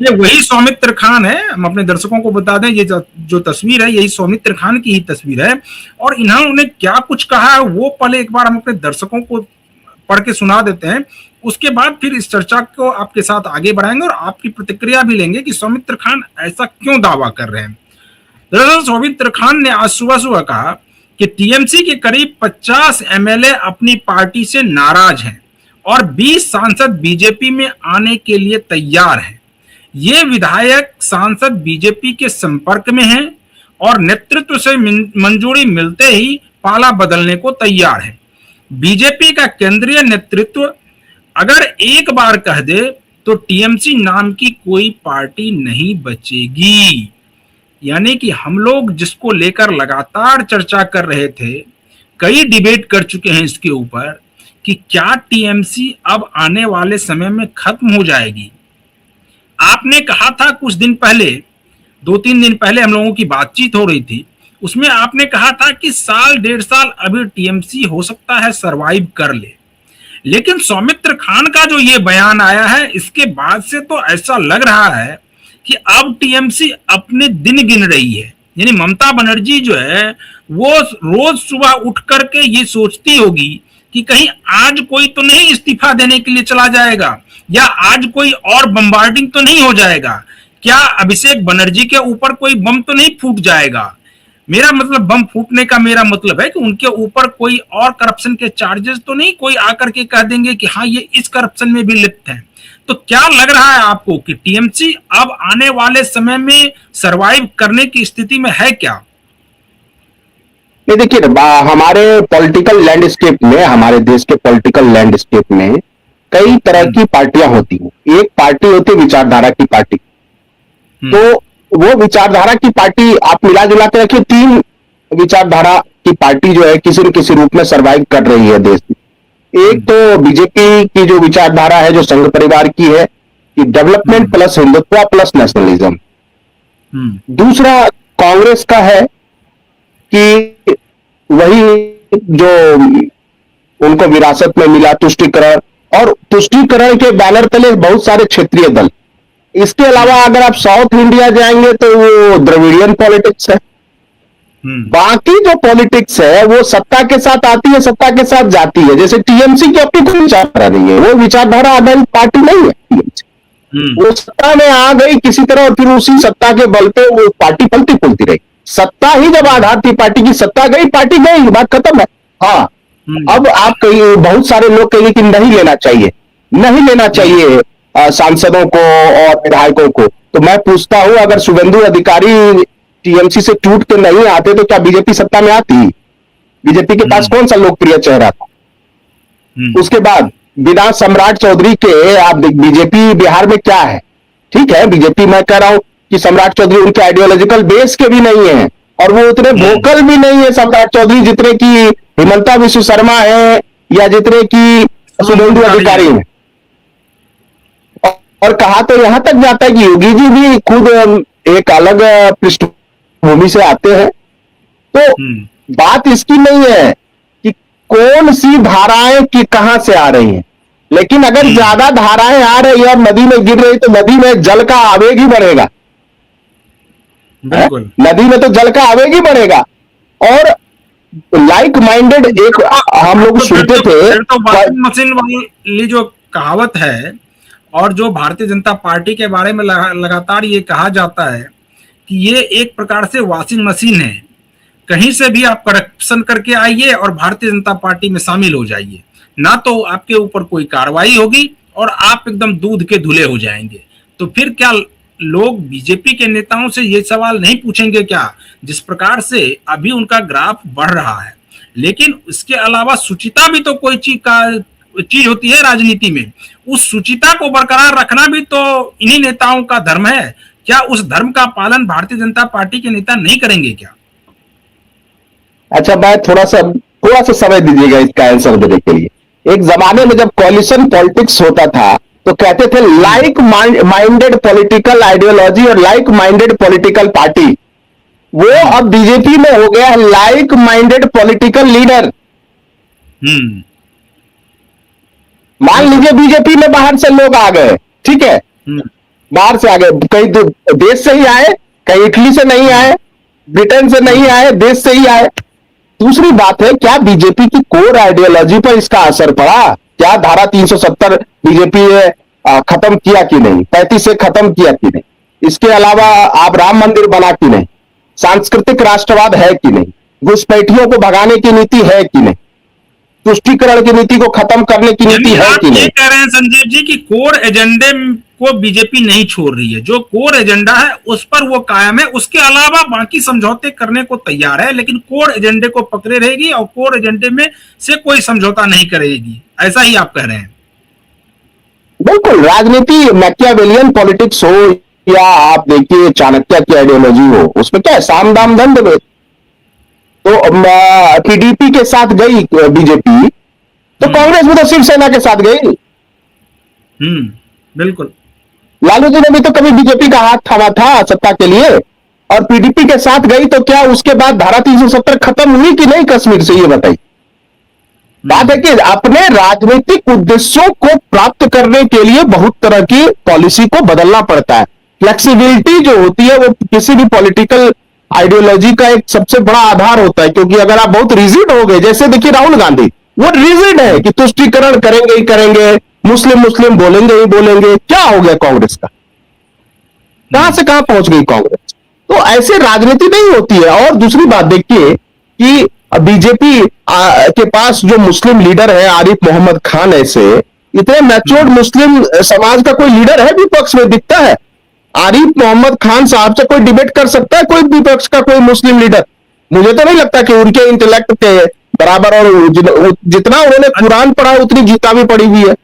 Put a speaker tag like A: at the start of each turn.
A: ये वही सौमित्र खान है। हम अपने दर्शकों को बता दें, ये जो तस्वीर है यही सौमित्र खान की ही तस्वीर है। और इन्होंने क्या कुछ कहा है वो पहले एक बार हम अपने दर्शकों को पढ़ के सुना देते हैं, उसके बाद फिर इस चर्चा को आपके साथ आगे बढ़ाएंगे और आपकी प्रतिक्रिया भी लेंगे कि सौमित्र खान ऐसा क्यों दावा कर रहे हैं। दरअसल सौमित्र खान ने आज सुबह सुबह कहा कि टीएमसी के करीब 50 एमएलए अपनी पार्टी से नाराज हैं और 20 सांसद बीजेपी में आने के लिए तैयार हैं। ये विधायक सांसद बीजेपी के संपर्क में हैं और नेतृत्व से मंजूरी मिलते ही पाला बदलने को तैयार है। बीजेपी का केंद्रीय नेतृत्व अगर एक बार कह दे तो टीएमसी नाम की कोई पार्टी नहीं बचेगी। यानी कि हम लोग जिसको लेकर लगातार चर्चा कर रहे थे, कई डिबेट कर चुके हैं इसके ऊपर कि क्या टीएमसी अब आने वाले समय में खत्म हो जाएगी। आपने कहा था कुछ दिन पहले, 2-3 दिन पहले हम लोगों की बातचीत हो रही थी, उसमें आपने कहा था कि साल 1.5 साल अभी टीएमसी हो सकता है सरवाइव कर ले। लेकिन सौमित्र खान का जो ये बयान आया है, इसके बाद से तो ऐसा लग रहा है कि अब टीएमसी अपने दिन गिन रही है। यानी ममता बनर्जी जो है वो रोज सुबह उठ करके ये सोचती होगी कि कहीं आज कोई तो नहीं इस्तीफा देने के लिए चला जाएगा, या आज कोई और बम्बार्डिंग तो नहीं हो जाएगा, क्या अभिषेक बनर्जी के ऊपर कोई बम तो नहीं फूट जाएगा। मेरा मतलब बम फूटने का मेरा मतलब है कि उनके ऊपर कोई और करप्शन के चार्जेस तो नहीं कोई आकर के कह देंगे कि हाँ ये इस करप्शन में भी लिप्त है। तो क्या लग रहा है आपको कि टीएमसी अब आने वाले समय में सरवाइव करने की स्थिति में है क्या?
B: नहीं, देखिए हमारे पॉलिटिकल लैंडस्केप में, हमारे देश के पॉलिटिकल लैंडस्केप में कई तरह की पार्टियां होती हैं। एक पार्टी होती है विचारधारा की पार्टी। तो वो विचारधारा की पार्टी आप मिला जुला के रखिए, 3 विचारधारा की पार्टी जो है किसी न किसी रूप में सरवाइव कर रही है देश में। एक तो बीजेपी की जो विचारधारा है, जो संघ परिवार की है, कि development plus Hindutva plus nationalism. दूसरा कांग्रेस का है कि वही जो उनको विरासत में मिला तुष्टीकरण, और तुष्टीकरण के बैनर तले बहुत सारे क्षेत्रीय दल। इसके अलावा अगर आप साउथ इंडिया जाएंगे तो वो द्रविडियन पॉलिटिक्स है। बाकी जो पॉलिटिक्स है वो सत्ता के साथ आती है, सत्ता के साथ जाती है। जैसे टीएमसी की अपनी कोई विचारधारा नहीं है, वो विचारधारा आधारित पार्टी नहीं है टीएमसी। वो सत्ता में आ गई किसी तरह और फिर उसी सत्ता के बल पे वो पार्टी पलती फूलती रही। सत्ता ही जब आधार थी पार्टी की, सत्ता गई पार्टी गई, बात खत्म है। हाँ, अब आप कहिए, बहुत सारे लोग कहेंगे कि नहीं लेना चाहिए, नहीं लेना चाहिए सांसदों को और विधायकों को। तो मैं पूछता हूं, अगर शुभेंदु अधिकारी टीएमसी से टूट के नहीं आते तो क्या बीजेपी सत्ता में आती? बीजेपी के पास कौन सा लोकप्रिय चेहरा था? उसके बाद बिना सम्राट चौधरी के आप बीजेपी बिहार में क्या है? ठीक है, बीजेपी मैं कह रहा हूं कि सम्राट चौधरी उनके आइडियोलॉजिकल बेस के भी नहीं है, और वो उतने वोकल भी नहीं है सम्राट चौधरी जितने की हिमंता विश्व शर्मा है या जितने की शुभेंदु अधिकारी है। और कहा तो यहां तक जाता है कि योगी जी भी खुद एक अलग पृष्ठभूमि से आते हैं। तो बात इसकी नहीं है कि कौन सी धाराएं कि कहां से आ रही हैं, लेकिन अगर ज्यादा धाराएं आ रही है और नदी में गिर रही तो नदी में जल का आवेग ही बढ़ेगा। नदी में तो जल का आवेग ही बढ़ेगा। और लाइक माइंडेड एक हम लोग सुनते थे,
A: वॉशिंग मशीन वाली जो कहावत है, और जो भारतीय जनता पार्टी के बारे में लगातार ये कहा जाता है कि ये एक प्रकार से वॉशिंग मशीन है, कहीं से भी आप करप्शन करके आइए और भारतीय जनता पार्टी में शामिल हो जाइए, ना तो आपके ऊपर कोई कार्रवाई होगी और आप एकदम दूध के धुले हो जाएंगे। तो फिर क्या लोग बीजेपी के नेताओं से ये सवाल नहीं पूछेंगे क्या? जिस प्रकार से अभी उनका ग्राफ बढ़ रहा है, लेकिन इसके अलावा शुचिता भी तो कोई चीज होती है राजनीति में। उस शुचिता को बरकरार रखना भी तो इन्हीं नेताओं का धर्म है। क्या उस धर्म का पालन भारतीय जनता पार्टी के नेता नहीं करेंगे क्या?
B: अच्छा, मैं थोड़ा सा समय दीजिएगा इसका आंसर देने के लिए। एक जमाने में जब कॉलिशन पॉलिटिक्स होता था तो कहते थे लाइक माइंडेड पॉलिटिकल आइडियोलॉजी और लाइक माइंडेड पॉलिटिकल पार्टी। वो अब बीजेपी में हो गया लाइक माइंडेड पॉलिटिकल लीडर। मान लीजिए बीजेपी में बाहर से लोग आ गए, ठीक है, बाहर से आ गए, कहीं देश से ही आए, कहीं इटली से नहीं आए, ब्रिटेन से नहीं आए, देश से ही आए। दूसरी बात है, क्या बीजेपी की कोर आइडियोलॉजी पर इसका असर पड़ा? क्या धारा 370 बीजेपी ने खत्म किया कि नहीं? 35 से खत्म किया कि नहीं? इसके अलावा आप राम मंदिर बना कि नहीं? सांस्कृतिक राष्ट्रवाद है कि नहीं? घुसपैठियों को भगाने की नीति है कि नहीं? तुष्टीकरण की नीति को खत्म करने की नीति है
A: आप
B: कि
A: ये
B: नहीं?
A: कह रहे हैं संजीव जी कि कोर एजेंडे को बीजेपी नहीं छोड़ रही है, जो कोर एजेंडा है उस पर वो कायम है, उसके अलावा बाकी समझौते करने को तैयार है, लेकिन कोर एजेंडे को पकड़े रहेगी और कोर एजेंडे में से कोई समझौता नहीं करेगी, ऐसा ही आप कह रहे हैं?
B: बिल्कुल, राजनीति मैकियावेलियन पॉलिटिक्स हो या आप देखिए चाणक्य की आइडियोलॉजी हो, उसमें क्या है, साम दाम दंड भेद। तो पीडीपी के साथ गई बीजेपी, तो कांग्रेस भी तो शिवसेना के साथ गई।
A: बिल्कुल।
B: लालू जी ने भी तो कभी बीजेपी का हाथ थामा था सत्ता के लिए, और पीडीपी के साथ गई, तो क्या उसके बाद धारा 370 खत्म हुई कि नहीं कश्मीर से? ये बताइए। बात है कि अपने राजनीतिक उद्देश्यों को प्राप्त करने के लिए बहुत तरह की पॉलिसी को बदलना पड़ता है। फ्लेक्सिबिलिटी जो होती है वो किसी भी पॉलिटिकल आइडियोलॉजी का एक सबसे बड़ा आधार होता है, क्योंकि अगर आप बहुत रिजिड हो गए, जैसे देखिए राहुल गांधी, वो रिजिड है कि तुष्टीकरण करेंगे ही करेंगे, मुस्लिम मुस्लिम बोलेंगे ही बोलेंगे। क्या हो गया कांग्रेस का? कहां से कहां पहुंच गई कांग्रेस? तो ऐसे राजनीति नहीं होती है। और दूसरी बात देखिए कि बीजेपी के पास जो मुस्लिम लीडर है आरिफ मोहम्मद खान, ऐसे इतने मैच्योर्ड मुस्लिम समाज का कोई लीडर है विपक्ष में दिखता है? आरिफ मोहम्मद खान साहब से कोई डिबेट कर सकता है कोई विपक्ष का कोई मुस्लिम लीडर? मुझे तो नहीं लगता कि उनके इंटेलेक्ट के बराबर, और जितना उन्होंने कुरान पढ़ा उतनी गीता भी पढ़ी हुई है।